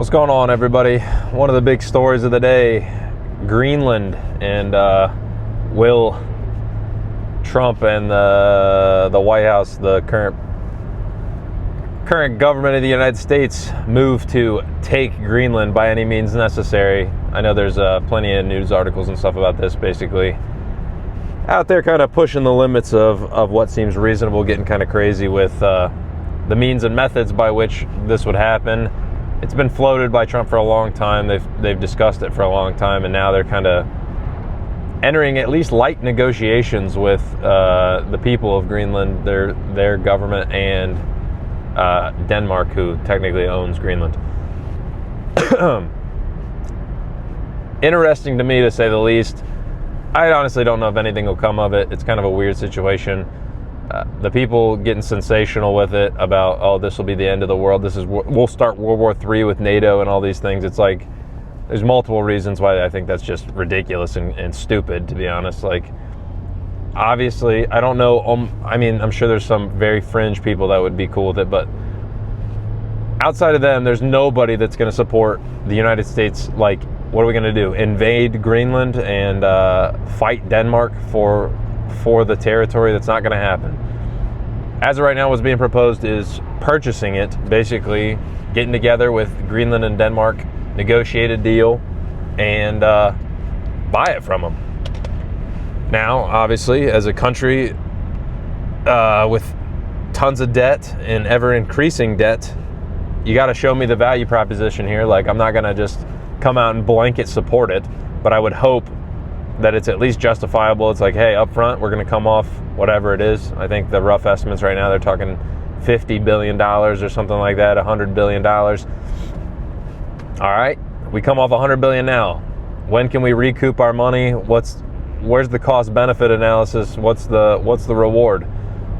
What's going on, everybody? One of the big stories of the day, Greenland, and will Trump and the White House, the current government of the United States, move to take Greenland by any means necessary? I know there's plenty of news articles and stuff about this, basically out there kind of pushing the limits of what seems reasonable, getting kind of crazy with the means and methods by which this would happen. It's been floated by Trump for a long time. They've discussed it for a long time, and now they're kind of entering at least light negotiations with the people of Greenland, their government, and Denmark, who technically owns Greenland. Interesting to me, to say the least. I honestly don't know if anything will come of it. It's kind of a weird situation. The people getting sensational with it about, oh, this will be the end of the world. We'll start World War III with NATO and all these things. It's like, there's multiple reasons why I think that's just ridiculous and stupid, to be honest. Like, obviously, I don't know. I'm sure there's some very fringe people that would be cool with it, but outside of them, there's nobody that's going to support the United States. Like, what are we going to do? Invade Greenland and fight Denmark for the territory? That's not going to happen. As of right now, what's being proposed is purchasing it, basically getting together with Greenland and Denmark, negotiate a deal, and buy it from them. Now, obviously, as a country with tons of debt and ever-increasing debt, you got to show me the value proposition here. Like, I'm not going to just come out and blanket support it, but I would hope that it's at least justifiable. It's like, hey, up front, we're going to come off whatever it is. I think the rough estimates right now, they're talking $50 billion or something like that, $100 billion. All right, we come off $100 billion now. When can we recoup our money? Where's the cost-benefit analysis? What's the reward?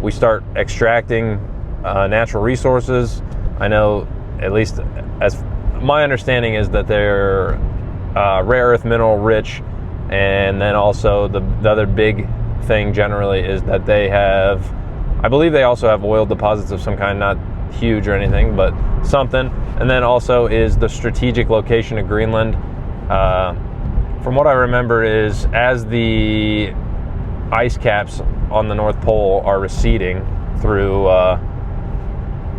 We start extracting natural resources. I know, at least as my understanding is, that they're rare earth mineral rich. And then also the other big thing generally is that I believe they also have oil deposits of some kind, not huge or anything, but something. And then also is the strategic location of Greenland. From what I remember is, as the ice caps on the North Pole are receding through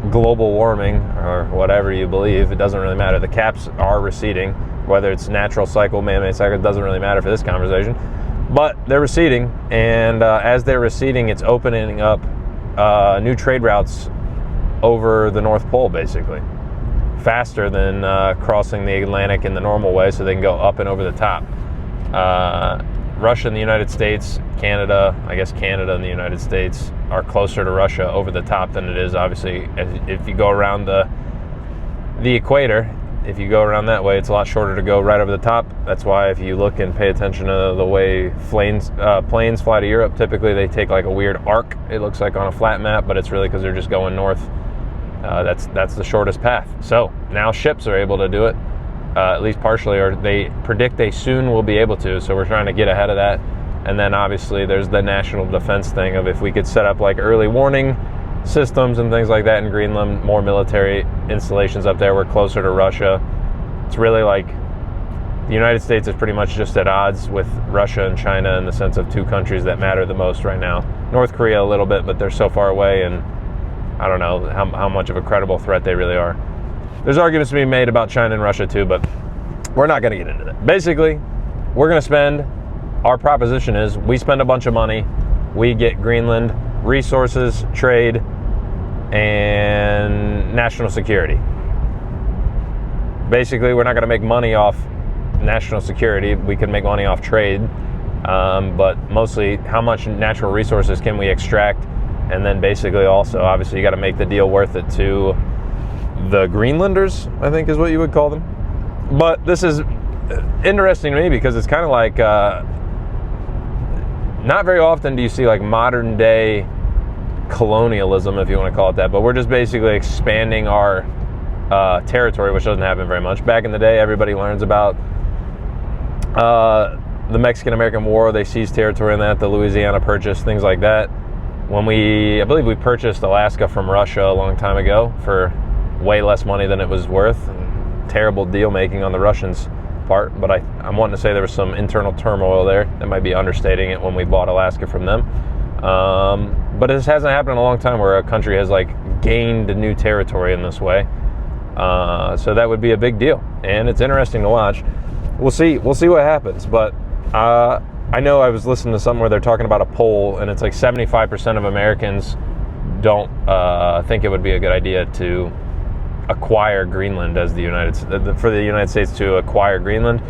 global warming or whatever you believe, it doesn't really matter. The caps are receding. Whether it's natural cycle, man-made cycle, it doesn't really matter for this conversation. But they're receding, and as they're receding, it's opening up new trade routes over the North Pole, basically. Faster than crossing the Atlantic in the normal way, so they can go up and over the top. Russia and the United States, Canada, I guess Canada and the United States are closer to Russia over the top than it is, obviously, if you go around the equator. If you go around that way, it's a lot shorter to go right over the top. That's why if you look and pay attention to the way planes fly to Europe, typically they take like a weird arc. It looks like on a flat map, but it's really because they're just going north. That's the shortest path. So now ships are able to do it, at least partially, or they predict they soon will be able to. So we're trying to get ahead of that. And then obviously there's the national defense thing of, if we could set up like early warning systems and things like that in Greenland, more military installations up there. We're closer to Russia. It's really like the United States is pretty much just at odds with Russia and China in the sense of two countries that matter the most right now. North Korea a little bit, but they're so far away, and I don't know how much of a credible threat they really are. There's arguments to be made about China and Russia too, but we're not going to get into that. Basically, we're going to spend, our proposition is, we spend a bunch of money, we get Greenland resources, trade, and national security. Basically, we're not going to make money off national security. We can make money off trade, but mostly how much natural resources can we extract, and then basically also, obviously, you got to make the deal worth it to the Greenlanders, I think is what you would call them. But this is interesting to me because it's kind of like, not very often do you see like modern day colonialism, if you want to call it that, but we're just basically expanding our territory, which doesn't happen very much. Back in the day, everybody learns about the Mexican-American War. They seized territory in that, the Louisiana Purchase, things like that. When I believe we purchased Alaska from Russia a long time ago for way less money than it was worth. terrible deal making on the Russians' part, but I'm wanting to say there was some internal turmoil there. That might be understating it when we bought Alaska from them. But this hasn't happened in a long time where a country has like gained a new territory in this way. So that would be a big deal, and it's interesting to watch. We'll see what happens. But I know I was listening to something where they're talking about a poll, and it's like 75% of Americans don't think it would be a good idea to acquire Greenland as for the United States to acquire Greenland.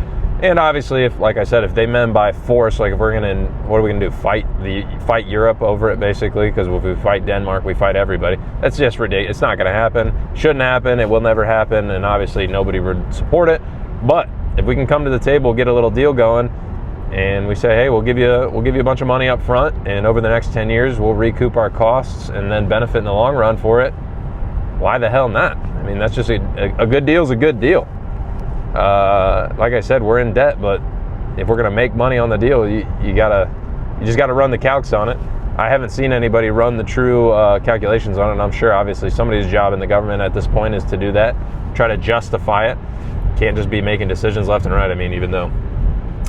And obviously, if, like I said, if they meant by force, like if what are we gonna do? Fight Europe over it, basically? Because if we fight Denmark, we fight everybody. That's just ridiculous. It's not gonna happen. Shouldn't happen. It will never happen. And obviously, nobody would support it. But if we can come to the table, get a little deal going, and we say, hey, we'll give you a bunch of money up front, and over the next 10 years, we'll recoup our costs and then benefit in the long run for it. Why the hell not? I mean, that's just a good deal is a good deal. Like I said, we're in debt, but if we're going to make money on the deal, you just got to run the calcs on it. I haven't seen anybody run the true calculations on it, and I'm sure obviously somebody's job in the government at this point is to do that, try to justify it. Can't just be making decisions left and right. I mean, even though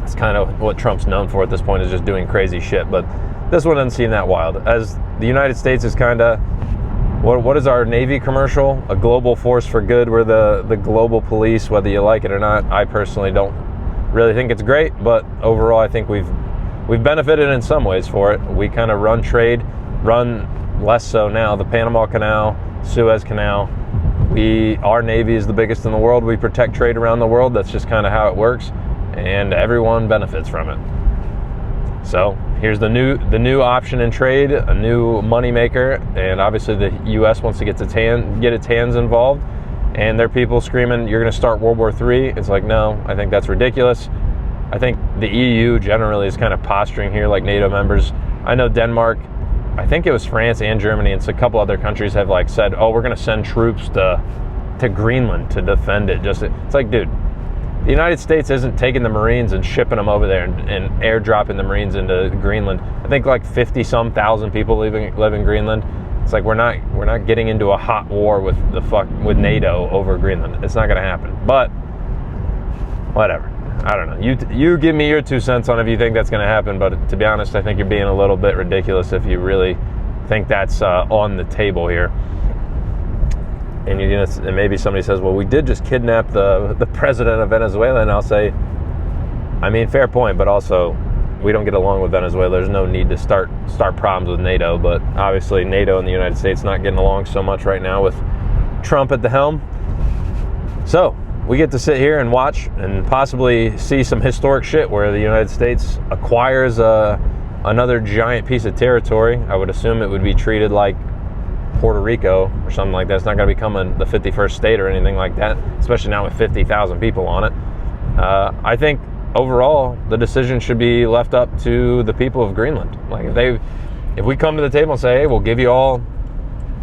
it's kind of what Trump's known for at this point, is just doing crazy shit, but this one doesn't seem that wild. As the United States is kind of, what is our Navy commercial? A global force for good. We're the global police, whether you like it or not. I personally don't really think it's great, but overall I think we've benefited in some ways for it. We kind of run trade, run less so now. The Panama Canal, Suez Canal. Our Navy is the biggest in the world. We protect trade around the world. That's just kind of how it works, and everyone benefits from it. So here's the new option in trade, a new moneymaker, and obviously the U.S. wants to get its hands involved, and there are people screaming, you're going to start World War III. It's like, no, I think that's ridiculous. I think the EU generally is kind of posturing here like NATO members. I know Denmark, I think it was France and Germany, and so a couple other countries have like said, oh, we're going to send troops to Greenland to defend it. It's like, dude, the United States isn't taking the Marines and shipping them over there and airdropping the Marines into Greenland. I think like 50-some thousand people live in Greenland. It's like we're not getting into a hot war with NATO over Greenland. It's not going to happen. But whatever. I don't know. You give me your 2 cents on if you think that's going to happen. But to be honest, I think you're being a little bit ridiculous if you really think that's on the table here. And maybe somebody says, well, we did just kidnap the president of Venezuela. And I'll say, I mean, fair point, but also we don't get along with Venezuela. There's no need to start problems with NATO. But obviously NATO and the United States not getting along so much right now with Trump at the helm. So we get to sit here and watch and possibly see some historic shit where the United States acquires another giant piece of territory. I would assume it would be treated like Puerto Rico or something like that. It's not going to become the 51st state or anything like that, especially now with 50,000 people on it. I think overall the decision should be left up to the people of Greenland. Like if we come to the table and say, hey, we'll give you all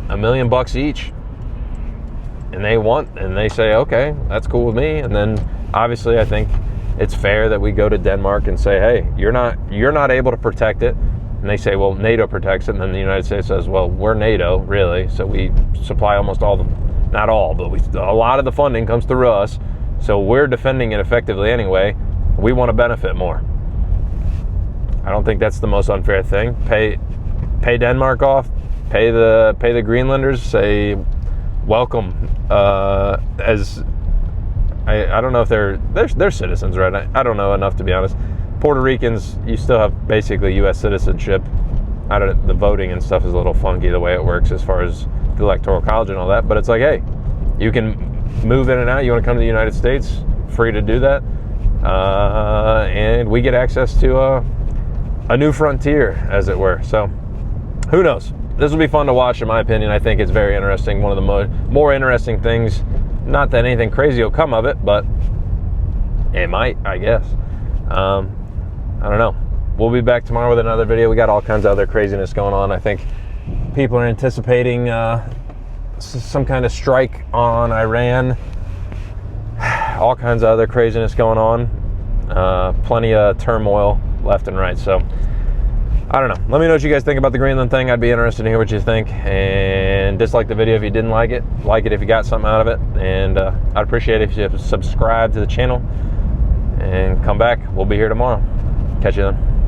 $1 million each, and they say, okay, that's cool with me, and then obviously I think it's fair that we go to Denmark and say, hey, you're not able to protect it. And they say, well, NATO protects it. And then the United States says, well, we're NATO, really. So we supply almost all not all, but a lot of the funding comes through us. So we're defending it effectively anyway. We want to benefit more. I don't think that's the most unfair thing. Pay Denmark off. Pay the Greenlanders. Say, welcome. As I don't know if they're citizens, right? I don't know enough, to be honest. Puerto Ricans, you still have basically U.S. citizenship. The voting and stuff is a little funky the way it works as far as the Electoral College and all that. But it's like, hey, you can move in and out. You want to come to the United States? Free to do that. And we get access to a new frontier, as it were. So who knows? This will be fun to watch, in my opinion. I think it's very interesting. One of the more interesting things. Not that anything crazy will come of it, but it might, I guess. I don't know. We'll be back tomorrow with another video. We got all kinds of other craziness going on. I think people are anticipating some kind of strike on Iran. All kinds of other craziness going on. Plenty of turmoil left and right. So I don't know. Let me know what you guys think about the Greenland thing. I'd be interested to hear what you think. And dislike the video if you didn't like it. Like it if you got something out of it. And I'd appreciate it if you subscribe to the channel and come back. We'll be here tomorrow. Catch you then.